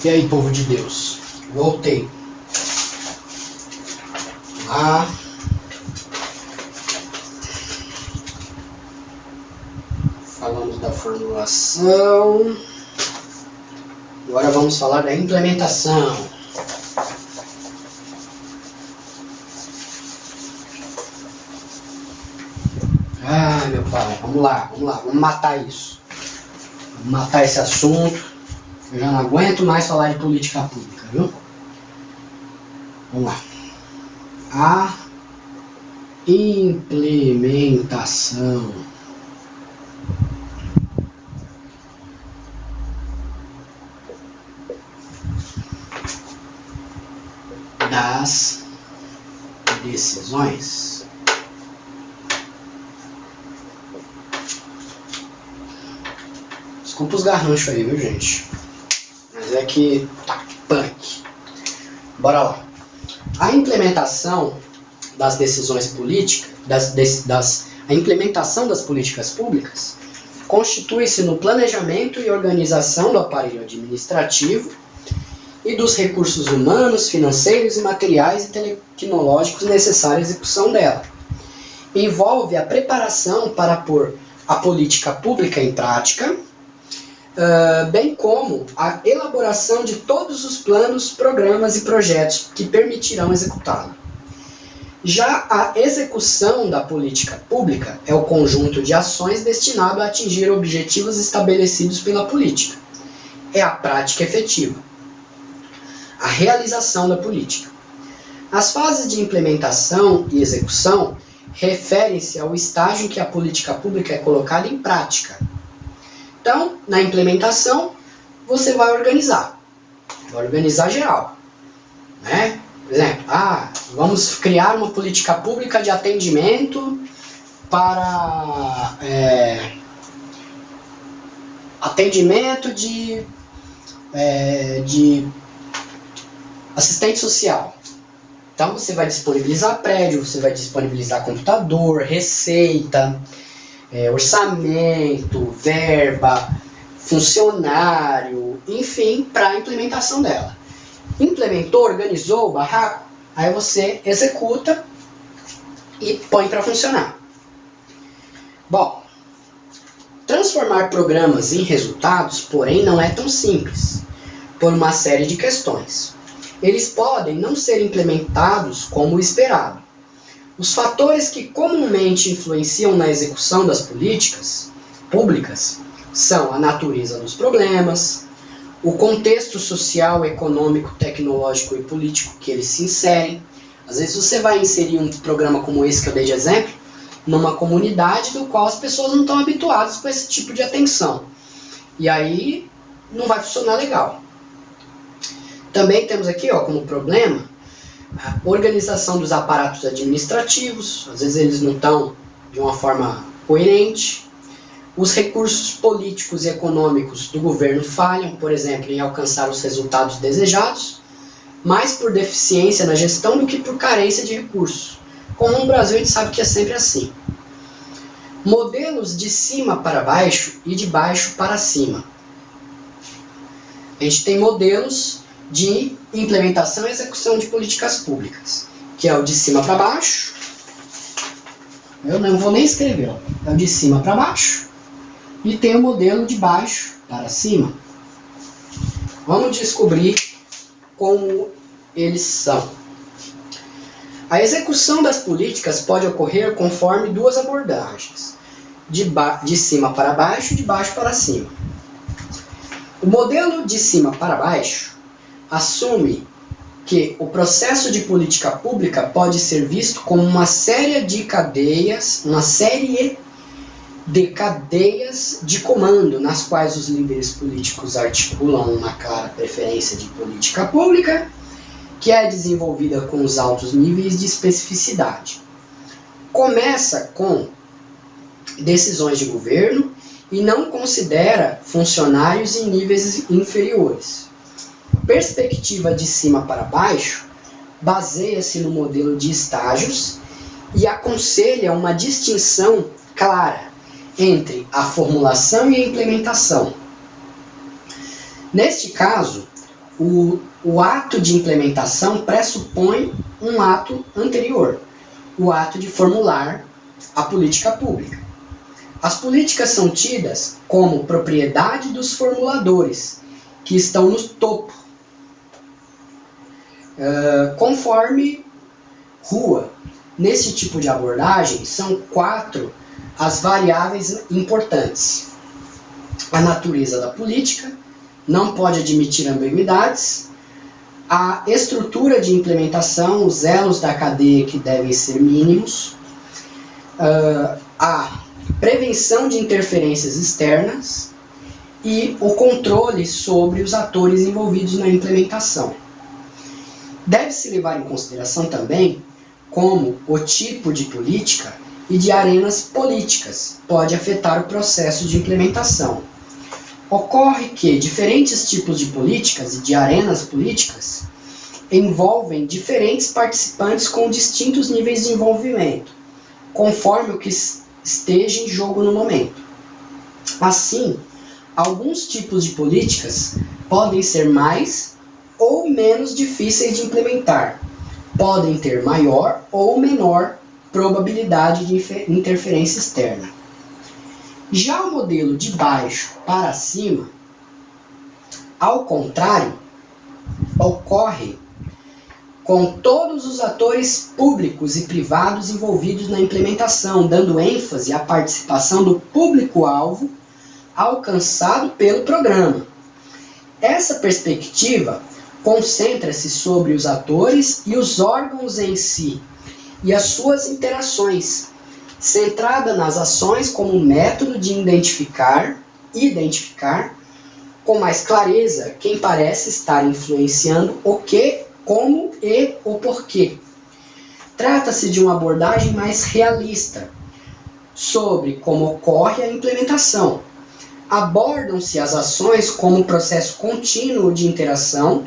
E aí, povo de Deus? Voltei. Falamos da formulação. Agora vamos falar da implementação. Meu pai, vamos lá, vamos matar isso. Vamos matar esse assunto. Eu já não aguento mais falar de política pública, viu? Vamos lá. A implementação das decisões desculpa os garranchos aí, viu, gente? Mas é que tá punk. Bora lá. A implementação das decisões políticas, a implementação das políticas públicas constitui-se no planejamento e organização do aparelho administrativo e dos recursos humanos, financeiros e materiais e tecnológicos necessários à execução dela. Envolve a preparação para pôr a política pública em prática, bem como a elaboração de todos os planos, programas e projetos que permitirão executá-la. Já a execução da política pública é o conjunto de ações destinado a atingir objetivos estabelecidos pela política. É a prática efetiva. A realização da política. As fases de implementação e execução referem-se ao estágio em que a política pública é colocada em prática. Então, na implementação, você vai organizar geral, né? Por exemplo, vamos criar uma política pública de atendimento para atendimento de assistente social. Então, você vai disponibilizar prédio, você vai disponibilizar computador, receita, orçamento, verba, funcionário, enfim, para a implementação dela. Implementou, organizou o barraco, aí você executa e põe para funcionar. Bom, transformar programas em resultados, porém, não é tão simples, por uma série de questões. Eles podem não ser implementados como esperado. Os fatores que comumente influenciam na execução das políticas públicas são a natureza dos problemas, o contexto social, econômico, tecnológico e político que eles se inserem. Às vezes você vai inserir um programa como esse que eu dei de exemplo numa comunidade do qual as pessoas não estão habituadas com esse tipo de atenção. E aí não vai funcionar legal. Também temos aqui como problema a organização dos aparatos administrativos, às vezes eles não estão de uma forma coerente. Os recursos políticos e econômicos do governo falham, por exemplo, em alcançar os resultados desejados, mais por deficiência na gestão do que por carência de recursos. Como no Brasil a gente sabe que é sempre assim. Modelos de cima para baixo e de baixo para cima. A gente tem modelos de implementação e execução de políticas públicas, que é o de cima para baixo. Eu não vou nem escrever, é o de cima para baixo. E tem o modelo de baixo para cima. Vamos descobrir como eles são. A execução das políticas pode ocorrer conforme duas abordagens, de cima para baixo e de baixo para cima. O modelo de cima para baixo assume que o processo de política pública pode ser visto como uma série de cadeias de comando, nas quais os líderes políticos articulam uma clara preferência de política pública, que é desenvolvida com os altos níveis de especificidade. Começa com decisões de governo e não considera funcionários em níveis inferiores. Perspectiva de cima para baixo baseia-se no modelo de estágios e aconselha uma distinção clara entre a formulação e a implementação. Neste caso, o ato de implementação pressupõe um ato anterior, o ato de formular a política pública. As políticas são tidas como propriedade dos formuladores, que estão no topo, conforme Rua. Nesse tipo de abordagem, são 4 as variáveis importantes. A natureza da política, não pode admitir ambiguidades, a estrutura de implementação, os elos da cadeia que devem ser mínimos, a prevenção de interferências externas e o controle sobre os atores envolvidos na implementação. Deve-se levar em consideração também como o tipo de política e de arenas políticas pode afetar o processo de implementação. Ocorre que diferentes tipos de políticas e de arenas políticas envolvem diferentes participantes com distintos níveis de envolvimento, conforme o que esteja em jogo no momento. Assim, alguns tipos de políticas podem ser mais ou menos difíceis de implementar, podem ter maior ou menor probabilidade de interferência externa. Já o modelo de baixo para cima, ao contrário, ocorre com todos os atores públicos e privados envolvidos na implementação, dando ênfase à participação do público-alvo alcançado pelo programa. Essa perspectiva concentra-se sobre os atores e os órgãos em si e as suas interações, centrada nas ações como método de identificar com mais clareza quem parece estar influenciando o que, como e o porquê. Trata-se de uma abordagem mais realista sobre como ocorre a implementação. Abordam-se as ações como um processo contínuo de interação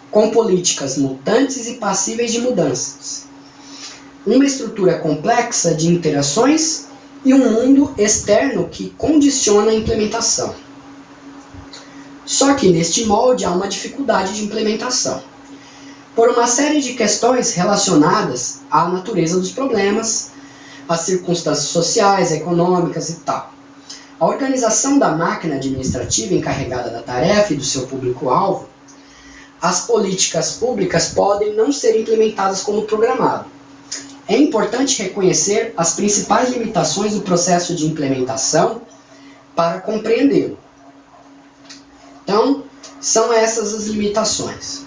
com políticas mutantes e passíveis de mudanças. Uma estrutura complexa de interações e um mundo externo que condiciona a implementação. Só que neste molde há uma dificuldade de implementação, por uma série de questões relacionadas à natureza dos problemas, às circunstâncias sociais, econômicas e tal. A organização da máquina administrativa encarregada da tarefa e do seu público-alvo, as políticas públicas podem não ser implementadas como programado. É importante reconhecer as principais limitações do processo de implementação para compreendê-lo. Então, são essas as limitações.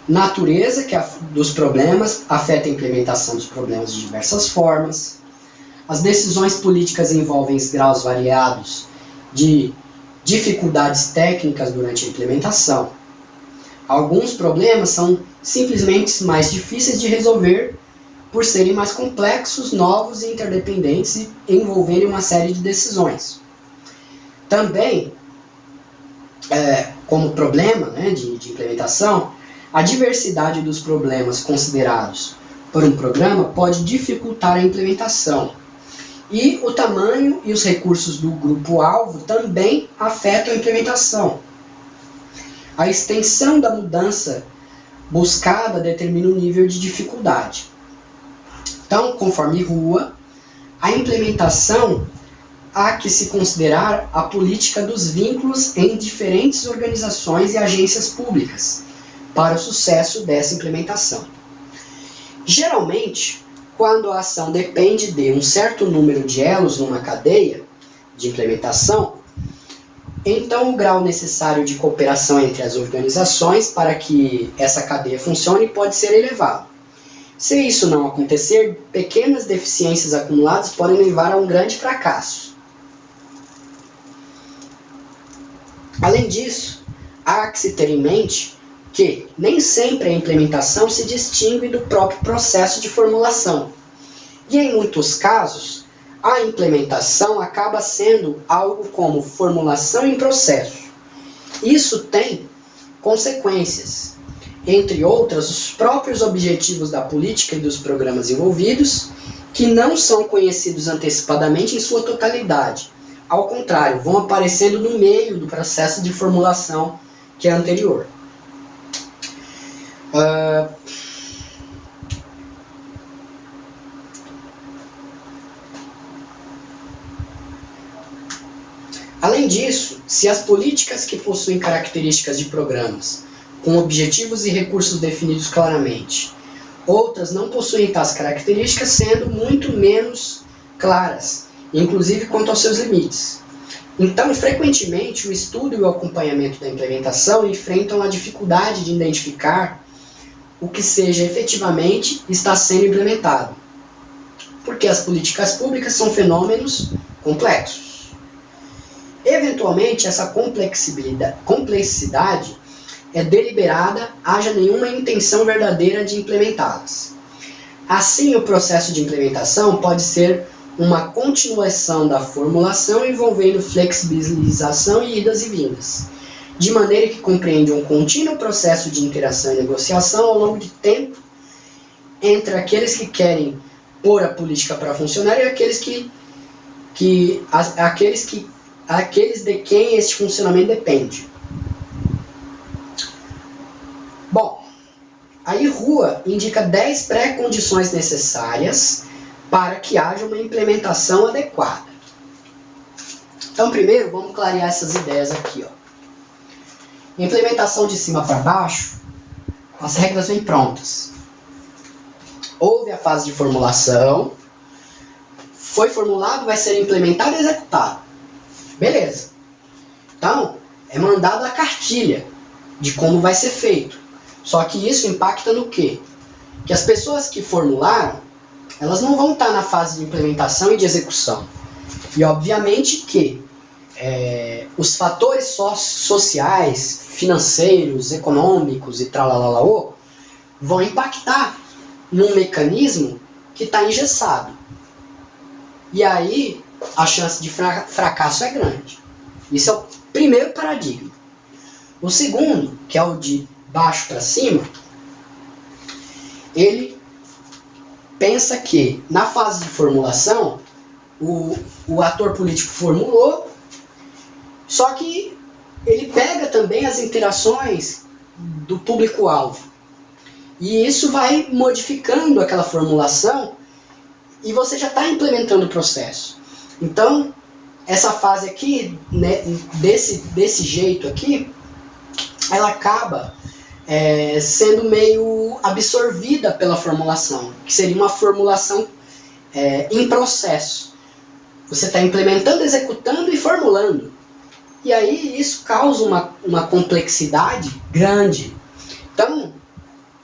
Natureza dos problemas afeta a implementação dos problemas de diversas formas. As decisões políticas envolvem graus variados de dificuldades técnicas durante a implementação. Alguns problemas são simplesmente mais difíceis de resolver por serem mais complexos, novos e interdependentes e envolverem uma série de decisões. Também, como problema de implementação, a diversidade dos problemas considerados por um programa pode dificultar a implementação. E o tamanho e os recursos do grupo-alvo também afetam a implementação. A extensão da mudança buscada determina o nível de dificuldade. Então, conforme Rua, a implementação há que se considerar a política dos vínculos em diferentes organizações e agências públicas para o sucesso dessa implementação. Geralmente, quando a ação depende de um certo número de elos numa cadeia de implementação, então o grau necessário de cooperação entre as organizações para que essa cadeia funcione pode ser elevado. Se isso não acontecer, pequenas deficiências acumuladas podem levar a um grande fracasso. Além disso, há que se ter em mente que nem sempre a implementação se distingue do próprio processo de formulação. E em muitos casos, a implementação acaba sendo algo como formulação em processo. Isso tem consequências, entre outras, os próprios objetivos da política e dos programas envolvidos, que não são conhecidos antecipadamente em sua totalidade. Ao contrário, vão aparecendo no meio do processo de formulação que é anterior. Ah, além disso, se as políticas que possuem características de programas com objetivos e recursos definidos claramente, outras não possuem tais características, sendo muito menos claras, inclusive quanto aos seus limites. Então, frequentemente, o estudo e o acompanhamento da implementação enfrentam a dificuldade de identificar o que seja efetivamente está sendo implementado, porque as políticas públicas são fenômenos complexos. Eventualmente, essa complexidade é deliberada, haja nenhuma intenção verdadeira de implementá-las. Assim, o processo de implementação pode ser uma continuação da formulação envolvendo flexibilização e idas e vindas, de maneira que compreende um contínuo processo de interação e negociação ao longo de tempo entre aqueles que querem pôr a política para funcionar e aqueles de quem este funcionamento depende. Bom, aí Rua indica 10 pré-condições necessárias para que haja uma implementação adequada. Então, primeiro, vamos clarear essas ideias aqui. Implementação de cima para baixo, as regras vêm prontas. Houve a fase de formulação, foi formulado, vai ser implementado e executado. Beleza. Então, é mandado a cartilha de como vai ser feito. Só que isso impacta no quê? Que as pessoas que formularam, elas não vão estar na fase de implementação e de execução. E obviamente que os fatores sociais, financeiros, econômicos e tralalaô vão impactar num mecanismo que está engessado. E aí a chance de fracasso é grande. Isso é o primeiro paradigma. O segundo, que é o de baixo para cima, ele pensa que na fase de formulação o ator político formulou, só que ele pega também as interações do público-alvo. E isso vai modificando aquela formulação e você já está implementando o processo. Então, essa fase aqui, né, desse jeito aqui, ela acaba sendo meio absorvida pela formulação, que seria uma formulação em processo. Você está implementando, executando e formulando. E aí isso causa uma complexidade grande. Então,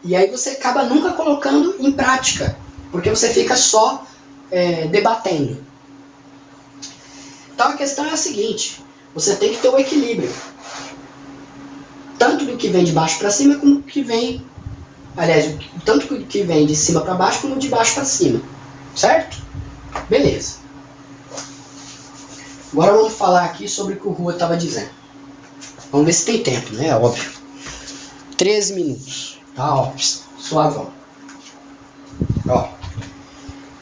e aí você acaba nunca colocando em prática, porque você fica só debatendo. Então a questão é a seguinte, você tem que ter o equilíbrio. Tanto do que vem de baixo para cima, como do que vem... Aliás, tanto do que vem de cima para baixo, como de baixo para cima. Certo? Beleza. Agora vamos falar aqui sobre o que o Rua estava dizendo. Vamos ver se tem tempo, né? É óbvio. 13 minutos. Tá, ó. Suavão. Ó.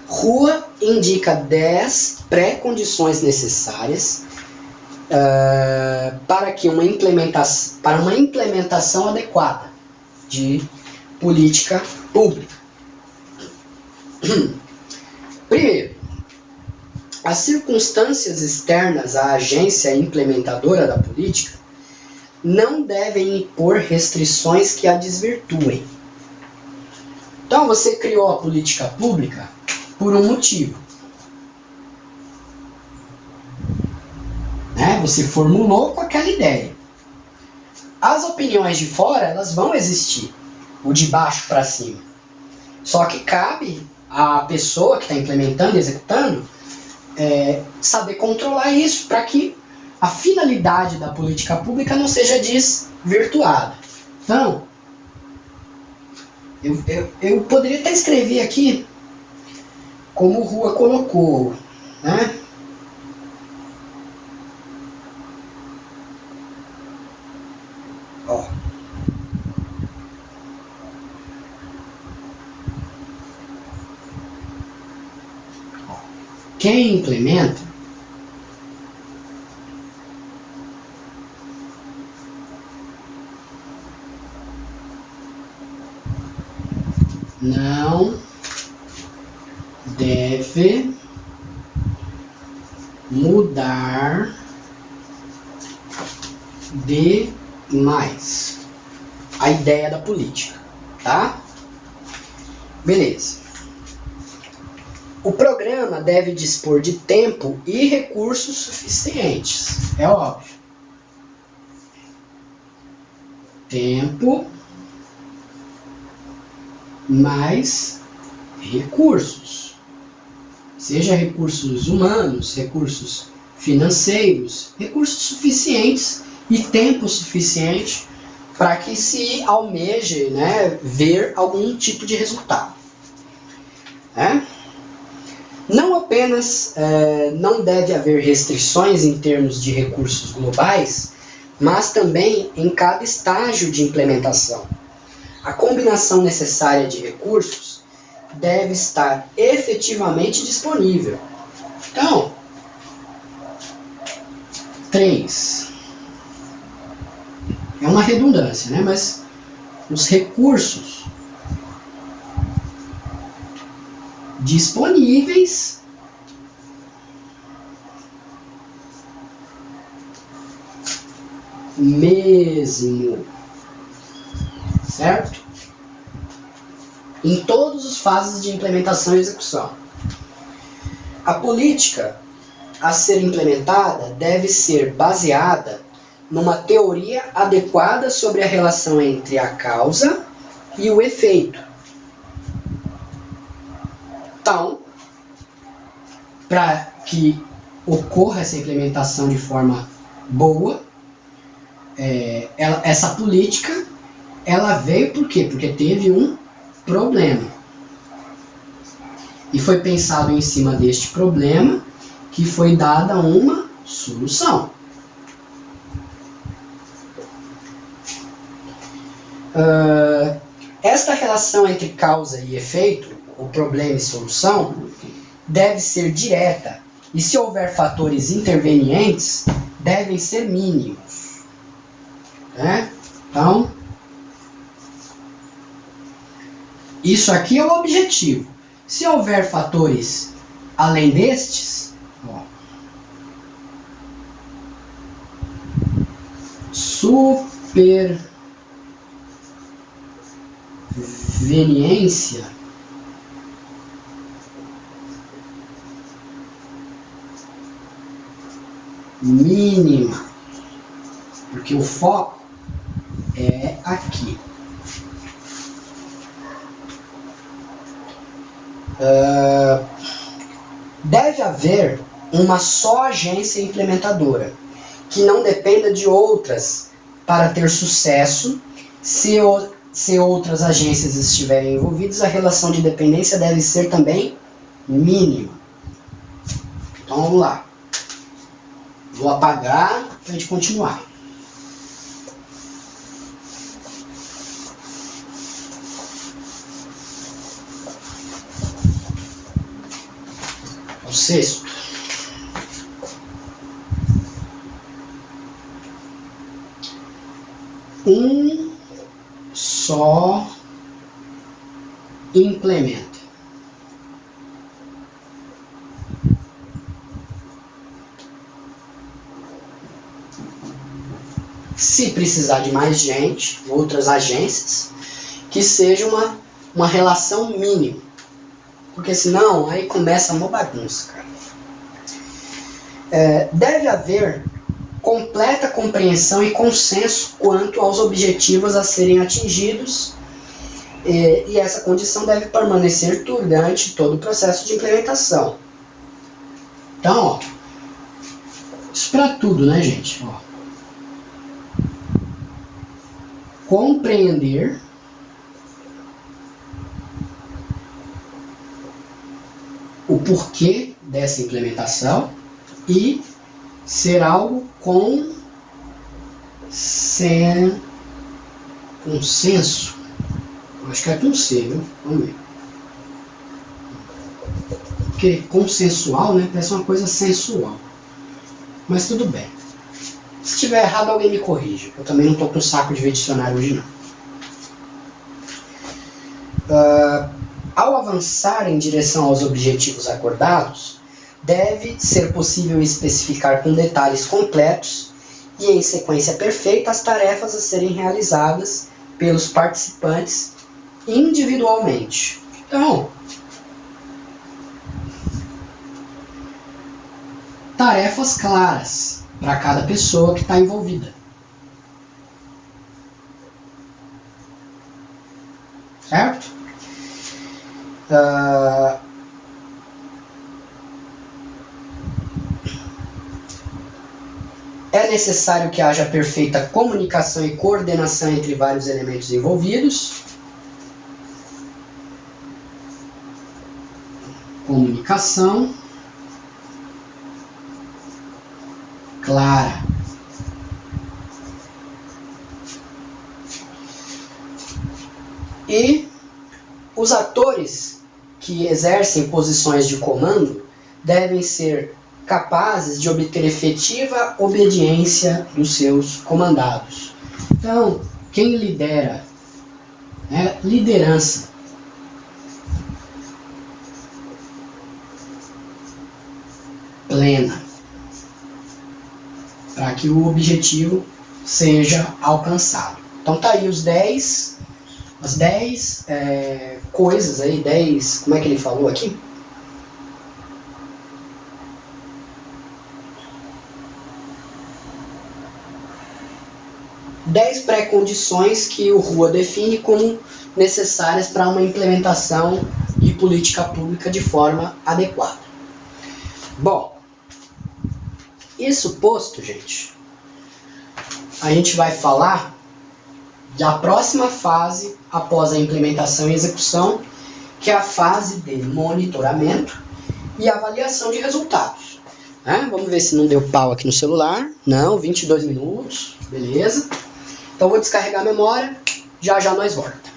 Rua indica 10 pré-condições necessárias para uma implementação adequada de política pública. Primeiro, as circunstâncias externas à agência implementadora da política não devem impor restrições que a desvirtuem. Então, você criou a política pública por um motivo. Você formulou com aquela ideia. As opiniões de fora, elas vão existir. O de baixo para cima. Só que cabe à pessoa que está implementando e executando saber controlar isso para que a finalidade da política pública não seja desvirtuada. Então, eu poderia até escrever aqui como o Rua colocou, né? Ó. Quem implementa não deve mudar demais. A ideia da política, tá? Beleza. O programa deve dispor de tempo e recursos suficientes. É óbvio. Tempo mais recursos. Seja recursos humanos, recursos financeiros, recursos suficientes e tempo suficiente para que se almeje, né, ver algum tipo de resultado. Não apenas não deve haver restrições em termos de recursos globais, mas também em cada estágio de implementação. A combinação necessária de recursos deve estar efetivamente disponível. Então, 3. É uma redundância, né? Mas os recursos disponíveis mesmo, certo? Em todas as fases de implementação e execução. A política a ser implementada deve ser baseada numa teoria adequada sobre a relação entre a causa e o efeito. Então, para que ocorra essa implementação de forma boa, essa política ela veio por quê? Porque teve um problema. E foi pensado em cima deste problema que foi dada uma solução. Esta relação entre causa e efeito, o problema e solução, deve ser direta e, se houver fatores intervenientes, devem ser mínimos. Então, isso aqui é o objetivo. Se houver fatores além destes, superveniência mínima, porque o foco é aqui. Deve haver uma só agência implementadora, que não dependa de outras para ter sucesso. Se outras agências estiverem envolvidas, a relação de dependência deve ser também mínima. Então vamos lá. Vou apagar para a gente continuar. O sexto. Um só implementa. Se precisar de mais gente, outras agências, que seja uma relação mínima. Porque senão aí começa uma bagunça, cara. Deve haver completa compreensão e consenso quanto aos objetivos a serem atingidos, e essa condição deve permanecer durante todo o processo de implementação. Então, isso para tudo, né, gente? Compreender o porquê dessa implementação e ser algo com consenso. Acho que é com C, viu? Vamos ver. Porque consensual, né? Parece uma coisa sensual. Mas tudo bem. Se estiver errado, alguém me corrige. Eu também não estou com saco de ver dicionário hoje, não. Ao avançar em direção aos objetivos acordados, deve ser possível especificar com detalhes completos e em sequência perfeita as tarefas a serem realizadas pelos participantes individualmente. Então, tarefas claras para cada pessoa que está envolvida. Certo? É necessário que haja perfeita comunicação e coordenação entre vários elementos envolvidos. Comunicação clara. E os atores que exercem posições de comando devem ser capazes de obter efetiva obediência dos seus comandados. Então, quem lidera, liderança. Plena, para que o objetivo seja alcançado. Então tá aí as 10 coisas aí, 10, como é que ele falou aqui? 10 pré-condições que o Rua define como necessárias para uma implementação de política pública de forma adequada. Bom, isso posto, gente, a gente vai falar da próxima fase após a implementação e execução, que é a fase de monitoramento e avaliação de resultados. Vamos ver se não deu pau aqui no celular. Não, 22 minutos, beleza. Então vou descarregar a memória, já nós voltamos.